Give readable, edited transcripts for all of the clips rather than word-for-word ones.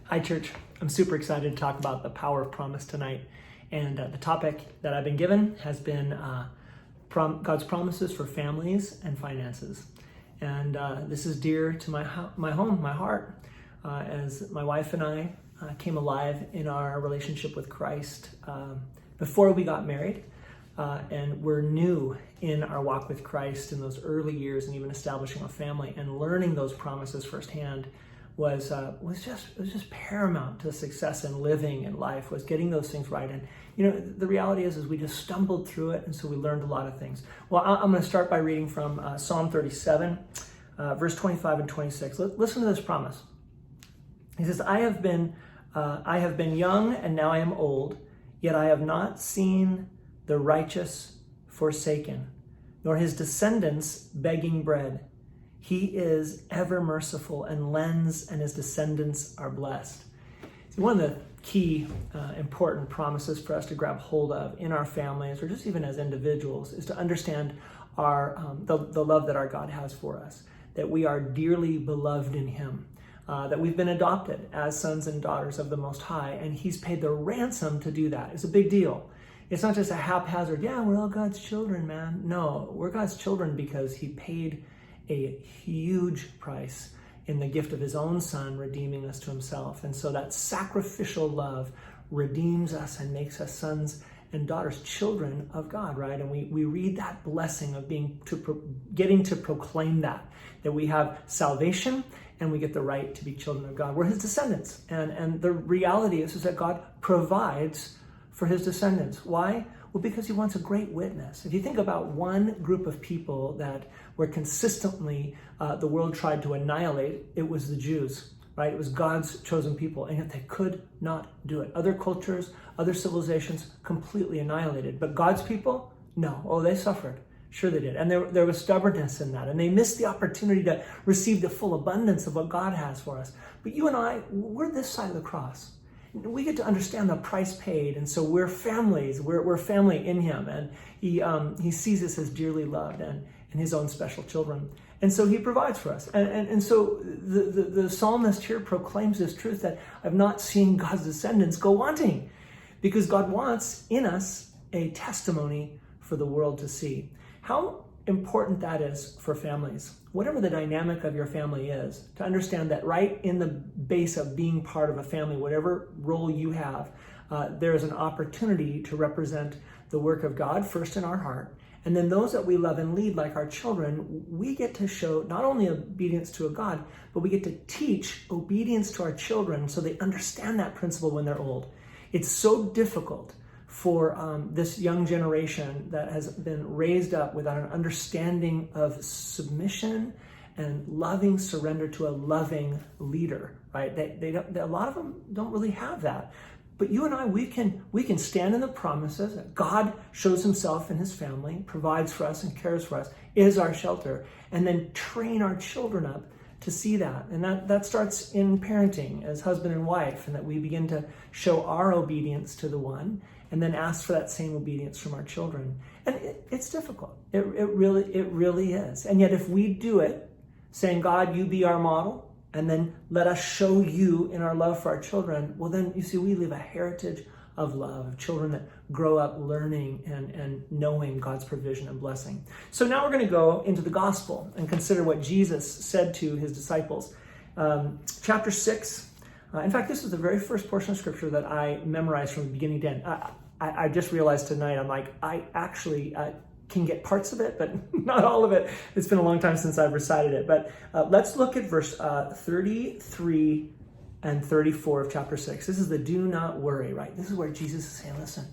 Hi, church. I'm super excited to talk about the power of promise tonight. And the topic that I've been given has been God's promises for families and finances. And this is dear to my home, my heart, as my wife and I came alive in our relationship with Christ before we got married. And we're new in our walk with Christ in those early years, and even establishing a family and learning those promises firsthand was just paramount to success in living in life, was getting those things right. And the reality is we just stumbled through it, and so we learned a lot of things. Well, I'm going to start by reading from Psalm 37, verse 25 and 26. Listen to this promise. He says, I have been young, and now I am old, yet I have not seen the righteous forsaken, nor his descendants begging bread. He is ever merciful and lends, and his descendants are blessed. See, one of the key important promises for us to grab hold of in our families, or just even as individuals, is to understand the love that our God has for us, that we are dearly beloved in him, that we've been adopted as sons and daughters of the Most High, and he's paid the ransom to do that. It's a big deal. It's not just a haphazard, we're all God's children, man. No, we're God's children because he paid a huge price in the gift of his own son, redeeming us to himself. And so that sacrificial love redeems us and makes us sons and daughters, children of God, right? And we read that blessing of getting to proclaim that we have salvation and we get the right to be children of God. We're his descendants. And the reality is that God provides for his descendants. Why? Well, because he wants a great witness. If you think about one group of people that were consistently the world tried to annihilate, it was the Jews, right? It was God's chosen people, and yet they could not do it. Other cultures, other civilizations completely annihilated. But God's people, no. Oh, they suffered. Sure they did. And there was stubbornness in that. And they missed the opportunity to receive the full abundance of what God has for us. But you and I, we're this side of the cross. We get to understand the price paid, and so we're families. We're family in him, and he sees us as dearly loved and his own special children, and so he provides for us. And so the psalmist here proclaims this truth that I've not seen God's descendants go wanting, because God wants in us a testimony for the world to see. How important that is for families, whatever the dynamic of your family is, to understand that right in the base of being part of a family, whatever role you have, there is an opportunity to represent the work of God first in our heart. And then those that we love and lead, like our children, we get to show not only obedience to a God, but we get to teach obedience to our children so they understand that principle when they're old. It's so difficult for this young generation that has been raised up without an understanding of submission and loving surrender to a loving leader, right? A lot of them don't really have that. But you and I, we can stand in the promises that God shows himself in his family, provides for us and cares for us, is our shelter, and then train our children up to see that. And that starts in parenting as husband and wife, and that we begin to show our obedience to the one and then ask for that same obedience from our children. And it's difficult. It really is. And yet if we do it, saying, God, you be our model, and then let us show you in our love for our children, well then, you see, we leave a heritage of love, of children that grow up learning and knowing God's provision and blessing. So now we're going to go into the gospel and consider what Jesus said to his disciples. Chapter 6. In fact, this is the very first portion of scripture that I memorized from the beginning to end. I just realized tonight, I'm like, I actually can get parts of it, but not all of it. It's been a long time since I've recited it. But let's look at verse 33 and 34 of chapter 6. This is the do not worry, right? This is where Jesus is saying, listen,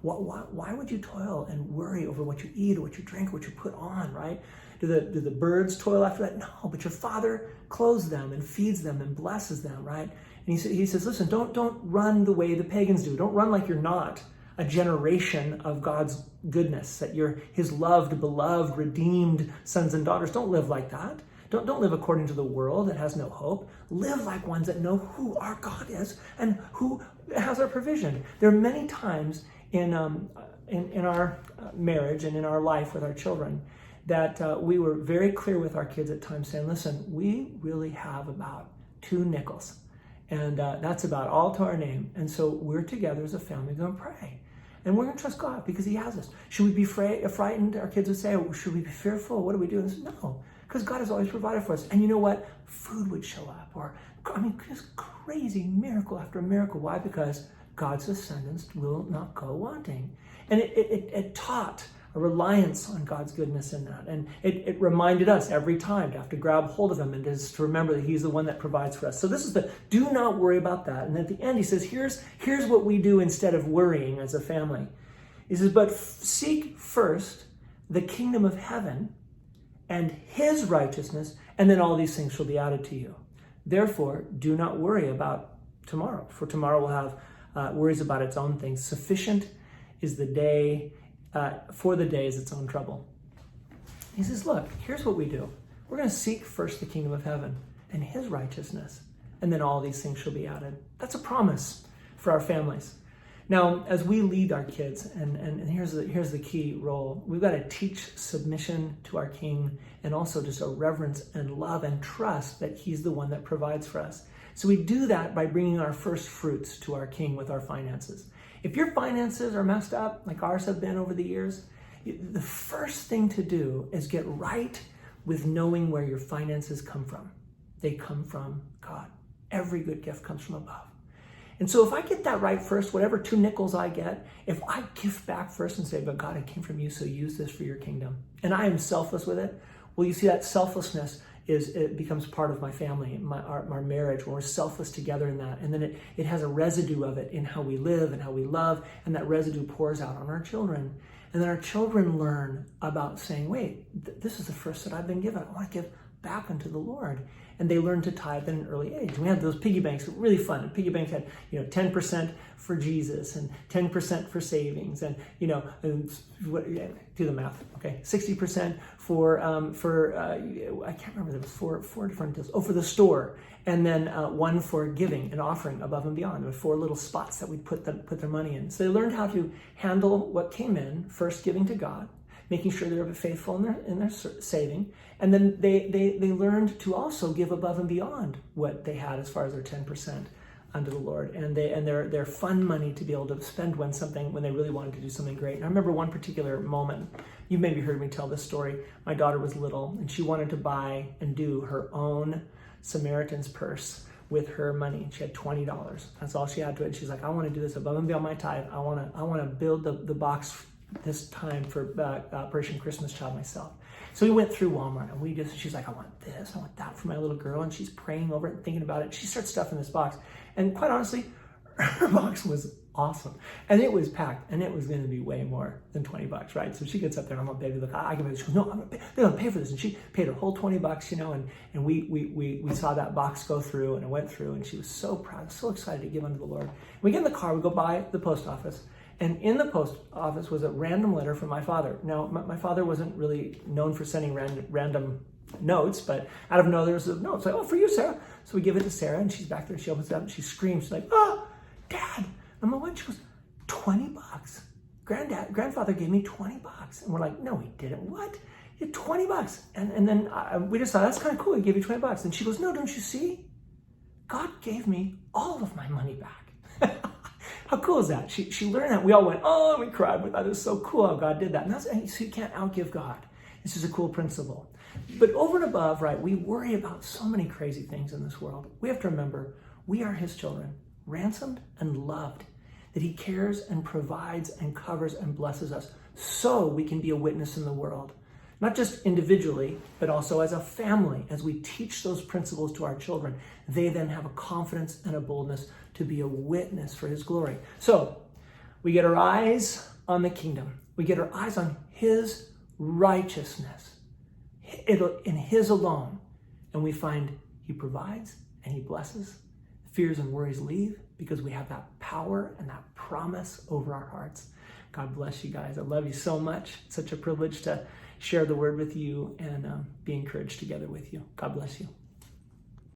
why would you toil and worry over what you eat or what you drink or what you put on, right? Do the birds toil after that? No, but your Father clothes them and feeds them and blesses them, right? And he says, listen, don't run the way the pagans do. Don't run like you're not a generation of God's goodness, that you're his loved, beloved, redeemed sons and daughters. Don't live like that. Don't live according to the world that has no hope. Live like ones that know who our God is and who has our provision. There are many times in our marriage and in our life with our children that we were very clear with our kids at times saying, listen, we really have about 2 nickels. And that's about all to our name. And so we're together as a family going to pray. And we're going to trust God because he has us. Should we be frightened? Our kids would say, oh, should we be fearful? What do we do? And no, because God has always provided for us. And you know what? Food would show up. Or, just crazy miracle after miracle. Why? Because God's descendants will not go wanting. And it taught a reliance on God's goodness in that. And it reminded us every time to have to grab hold of him and just to remember that he's the one that provides for us. So this is do not worry about that. And at the end he says, here's what we do instead of worrying as a family. He says, but seek first the kingdom of heaven and his righteousness, and then all these things shall be added to you. Therefore, do not worry about tomorrow, for tomorrow will have worries about its own things. Sufficient is the day, for the day is its own trouble. He says, look, here's what we do. We're going to seek first the kingdom of heaven and his righteousness, and then all these things shall be added. That's a promise for our families. Now, as we lead our kids, and here's the key role, we've got to teach submission to our King, and also just a reverence and love and trust that he's the one that provides for us. So we do that by bringing our first fruits to our King with our finances. If your finances are messed up, like ours have been over the years, the first thing to do is get right with knowing where your finances come from. They come from God. Every good gift comes from above. And so if I get that right first, whatever 2 nickels I get, if I give back first and say, but God, it came from you, so use this for your kingdom. And I am selfless with it. Well, you see that selflessness it becomes part of my family, our marriage, when we're selfless together in that. And then it has a residue of it in how we live and how we love, and that residue pours out on our children. And then our children learn about saying, wait, this is the first that I've been given. I want to give back unto the Lord. And they learn to tithe at an early age. And we had those piggy banks, really fun. And piggy banks had, 10% for Jesus and 10% for savings, and do the math. Okay, 60% for I can't remember. There was four different deals. Oh, for the store, and then one for giving and offering above and beyond. There were 4 little spots that we'd put their money in. So they learned how to handle what came in, first giving to God, making sure they were faithful in their saving, and then they learned to also give above and beyond what they had as far as their 10% unto the Lord, and their fun money to be able to spend when they really wanted to do something great. And I remember one particular moment. You maybe heard me tell this story. My daughter was little, and she wanted to buy and do her own Samaritan's purse with her money. She had $20. That's all she had to it. And she's like, I want to do this above and beyond my tithe. I want to build the box this time for Operation Christmas Child myself. So we went through Walmart, and she's like, I want this, I want that for my little girl. And she's praying over it and thinking about it. She starts stuffing this box. And quite honestly, her box was awesome. And it was packed, and it was going to be way more than $20, right? So she gets up there, and I'm like, baby, look, I can pay this. She goes, no, they're going to pay for this. And she paid her whole $20, and we saw that box go through, and it went through, and she was so proud, so excited to give unto the Lord. We get in the car, we go by the post office, and in the post office was a random letter from my father. Now, my father wasn't really known for sending random notes, but out of nowhere there was a note. It's like, oh, for you, Sarah. So we give it to Sarah, and she's back there. She opens it up, and she screams. She's like, oh, Dad. I'm like, what? She goes, $20. Grandfather gave me $20. And we're like, no, he didn't. What? He had $20. And then we just thought, that's kind of cool. He gave you $20. And she goes, no, don't you see? God gave me all of my money back. How cool is that? She learned that. We all went, oh, and we cried. We thought it was so cool how God did that. And so you can't outgive God. This is a cool principle. But over and above, right, we worry about so many crazy things in this world. We have to remember, we are his children, ransomed and loved, that he cares and provides and covers and blesses us so we can be a witness in the world. Not just individually, but also as a family. As we teach those principles to our children, they then have a confidence and a boldness to be a witness for his glory. So we get our eyes on the kingdom. We get our eyes on his righteousness, in his alone. And we find he provides and he blesses. Fears and worries leave because we have that power and that promise over our hearts. God bless you guys. I love you so much. It's such a privilege to share the word with you and be encouraged together with you. God bless you.